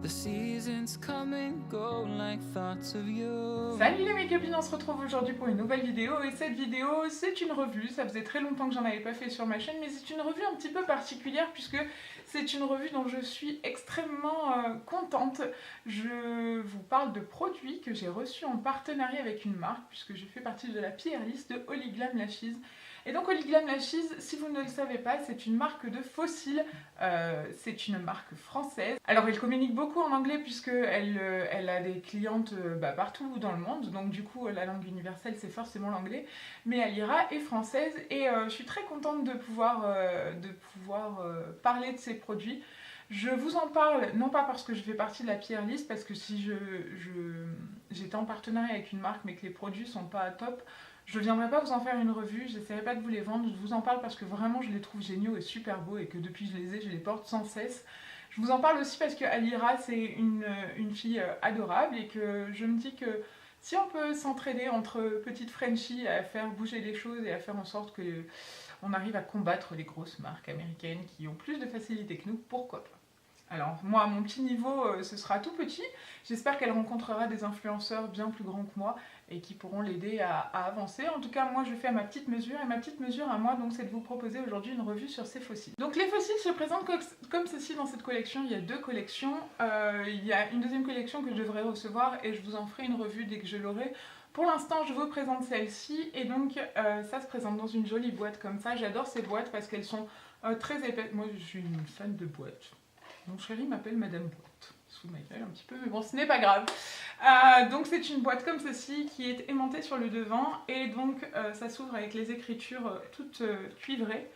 The seasons come and go like thoughts of you. Salut les mes copines, on se retrouve aujourd'hui pour une nouvelle vidéo et cette vidéo c'est une revue, ça faisait très longtemps que j'en avais pas fait sur ma chaîne mais c'est une revue un petit peu particulière puisque c'est une revue dont je suis extrêmement contente. Je vous parle de produits que j'ai reçus en partenariat avec une marque puisque je fais partie de la PR list de Holy Glam Lashes. Et donc Holy Glam Lashes, si vous ne le savez pas, c'est une marque de fossiles, c'est une marque française. Alors elle communique beaucoup en anglais puisqu'elle elle a des clientes partout dans le monde, donc du coup la langue universelle c'est forcément l'anglais, mais Alira est française et je suis très contente de pouvoir parler de ces produits. Je vous en parle, non pas parce que je fais partie de la PR list, parce que si j'étais en partenariat avec une marque mais que les produits sont pas top, je ne viendrai pas vous en faire une revue, j'essaierai pas de vous les vendre, je vous en parle parce que vraiment je les trouve géniaux et super beaux et que depuis je les ai, je les porte sans cesse. Je vous en parle aussi parce que Alira c'est une fille adorable et que je me dis que si on peut s'entraider entre petites Frenchies à faire bouger les choses et à faire en sorte qu'on arrive à combattre les grosses marques américaines qui ont plus de facilité que nous, pourquoi pas. Alors moi à mon petit niveau ce sera tout petit, j'espère qu'elle rencontrera des influenceurs bien plus grands que moi et qui pourront l'aider à avancer. En tout cas moi je fais à ma petite mesure et ma petite mesure à moi donc c'est de vous proposer aujourd'hui une revue sur ces fossiles. Donc les fossiles se présentent comme ceci dans cette collection, il y a deux collections, il y a une deuxième collection que je devrais recevoir et je vous en ferai une revue dès que je l'aurai. Pour l'instant je vous présente celle-ci et donc ça se présente dans une jolie boîte comme ça, j'adore ces boîtes parce qu'elles sont très épaisses, moi je suis une fan de boîtes. Mon chéri m'appelle Madame Boîte, sous ma gueule un petit peu, mais bon, ce n'est pas grave. Donc c'est une boîte comme ceci qui est aimantée sur le devant et donc ça s'ouvre avec les écritures toutes cuivrées.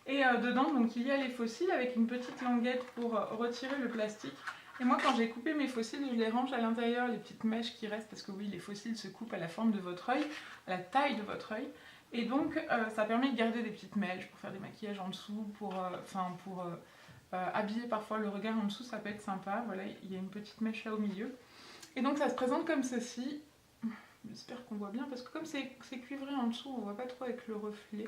Et dedans, donc il y a les fossiles avec une petite languette pour retirer le plastique. Et moi, quand j'ai coupé mes fossiles, je les range à l'intérieur, les petites mèches qui restent, parce que oui, les fossiles se coupent à la forme de votre œil, à la taille de votre œil. Et donc ça permet de garder des petites mèches pour faire des maquillages en dessous, pour habiller parfois le regard en dessous, ça peut être sympa. Voilà, il y a une petite mèche là au milieu. Et donc ça se présente comme ceci. J'espère qu'on voit bien parce que comme c'est cuivré en dessous, on voit pas trop avec le reflet.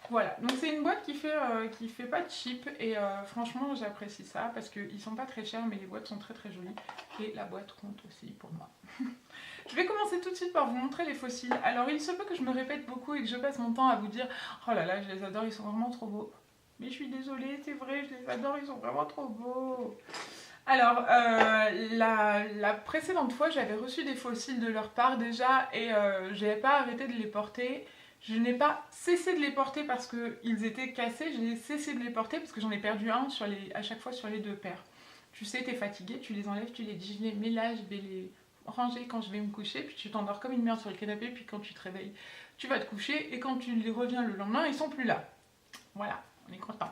Voilà, donc c'est une boîte qui fait pas de cheap et franchement j'apprécie ça parce qu'ils sont pas très chers mais les boîtes sont très très jolies et la boîte compte aussi pour moi. Je vais commencer tout de suite par vous montrer les fossiles. Alors il se peut que je me répète beaucoup et que je passe mon temps à vous dire oh là là je les adore, ils sont vraiment trop beaux. Mais je suis désolée, c'est vrai, je les adore, ils sont vraiment trop beaux. Alors, la précédente fois, j'avais reçu des fossiles de leur part déjà et je n'avais pas arrêté de les porter. Je n'ai pas cessé de les porter parce qu'ils étaient cassés, j'ai cessé de les porter parce que j'en ai perdu un à chaque fois sur les deux paires. Tu sais, t'es fatigué, tu les enlèves, tu les dis, mais là, je vais les ranger quand je vais me coucher, puis tu t'endors comme une merde sur le canapé, puis quand tu te réveilles, tu vas te coucher et quand tu les reviens le lendemain, ils sont plus là. Voilà. On est content.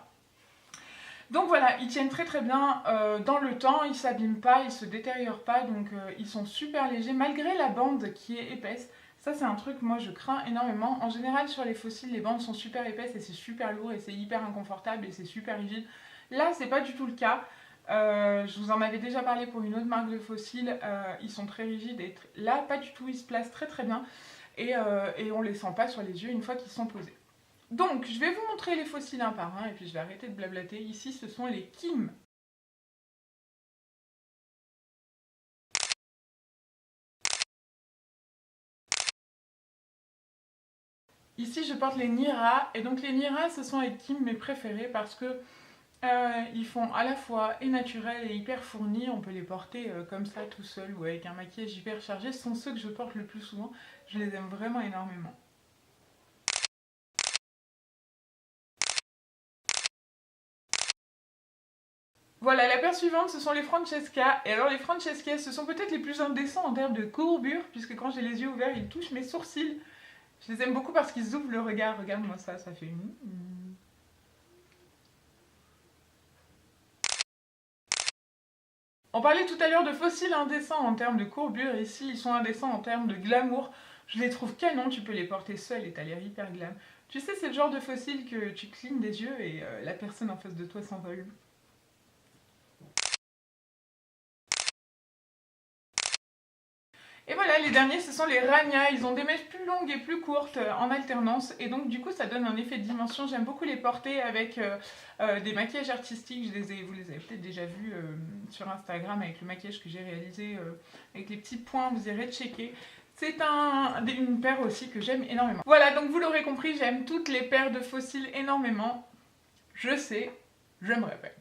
Donc voilà, ils tiennent très très bien dans le temps, ils ne s'abîment pas, ils ne se détériorent pas, donc ils sont super légers, malgré la bande qui est épaisse. Ça c'est un truc, moi je crains énormément. En général sur les fossiles, les bandes sont super épaisses et c'est super lourd et c'est hyper inconfortable et c'est super rigide. Là c'est pas du tout le cas. Je vous en avais déjà parlé pour une autre marque de fossiles, ils sont très rigides et là pas du tout, ils se placent très très bien et on les sent pas sur les yeux une fois qu'ils sont posés. Donc, je vais vous montrer les fossiles un par un et puis je vais arrêter de blablater. Ici, ce sont les Kim. Ici, je porte les Nira et donc les Nira, ce sont les Kim mes préférés parce que ils font à la fois et naturel et hyper fournis. On peut les porter comme ça tout seul ou avec un maquillage hyper chargé. Ce sont ceux que je porte le plus souvent. Je les aime vraiment énormément. Voilà, la paire suivante, ce sont les Francesca. Et alors les Francesca, ce sont peut-être les plus indécents en termes de courbure, puisque quand j'ai les yeux ouverts, ils touchent mes sourcils. Je les aime beaucoup parce qu'ils ouvrent le regard. Regarde-moi ça, ça fait une... On parlait tout à l'heure de fossiles indécents en termes de courbure. Ici, ils sont indécents en termes de glamour. Je les trouve canons, tu peux les porter seuls et t'as l'air hyper glam. Tu sais, c'est le genre de fossiles que tu clignes des yeux et la personne en face de toi s'envole. Et voilà, les derniers, ce sont les Rania. Ils ont des mèches plus longues et plus courtes en alternance. Et donc, du coup, ça donne un effet de dimension. J'aime beaucoup les porter avec des maquillages artistiques. Vous les avez peut-être déjà vus sur Instagram avec le maquillage que j'ai réalisé avec les petits points. Vous irez checker. C'est une paire aussi que j'aime énormément. Voilà, donc vous l'aurez compris, j'aime toutes les paires de fossiles énormément. Je sais, je me répète.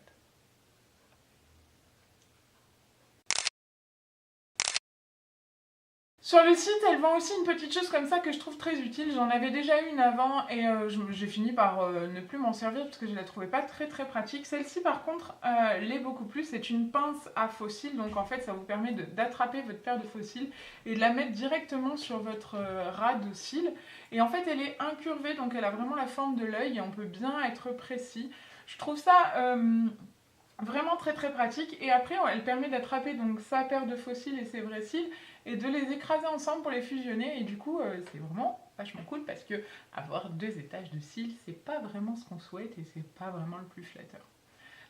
Sur le site, elle vend aussi une petite chose comme ça que je trouve très utile. J'en avais déjà une avant et j'ai fini par ne plus m'en servir parce que je la trouvais pas très pratique. Celle-ci par contre l'est beaucoup plus. C'est une pince à fossiles, donc en fait ça vous permet d'attraper votre paire de fossiles et de la mettre directement sur votre ras de cils. Et en fait elle est incurvée, donc elle a vraiment la forme de l'œil et on peut bien être précis. Je trouve ça vraiment très pratique. Et après elle permet d'attraper donc sa paire de fossiles et ses vrais cils et de les écraser ensemble pour les fusionner. Et du coup c'est vraiment vachement cool parce que avoir 2 étages de cils c'est pas vraiment ce qu'on souhaite et c'est pas vraiment le plus flatteur.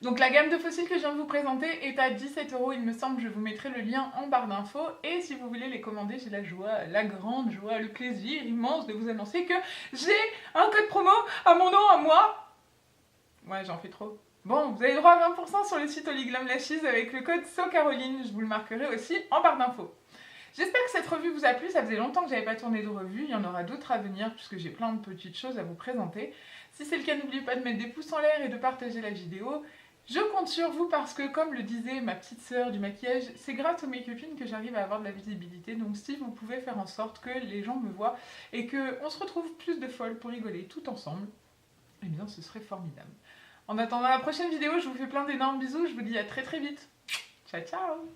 Donc la gamme de fossiles que je viens de vous présenter est à 17 € il me semble. Je vous mettrai le lien en barre d'infos. Et si vous voulez les commander, j'ai la joie, la grande joie, le plaisir immense de vous annoncer que j'ai un code promo à mon nom, à moi. Ouais, j'en fais trop. Bon, vous avez droit à 20% sur le site Holy Glam Lashes avec le code SoCaroline. Je vous le marquerai aussi en barre d'infos. J'espère que cette revue vous a plu. Ça faisait longtemps que j'avais pas tourné de revue. Il y en aura d'autres à venir puisque j'ai plein de petites choses à vous présenter. Si c'est le cas, n'oubliez pas de mettre des pouces en l'air et de partager la vidéo. Je compte sur vous parce que, comme le disait ma petite sœur du maquillage, c'est grâce aux make-upines que j'arrive à avoir de la visibilité. Donc si vous pouvez faire en sorte que les gens me voient et qu'on se retrouve plus de folles pour rigoler tout ensemble, eh bien ce serait formidable. En attendant la prochaine vidéo, je vous fais plein d'énormes bisous. Je vous dis à très vite. Ciao ciao.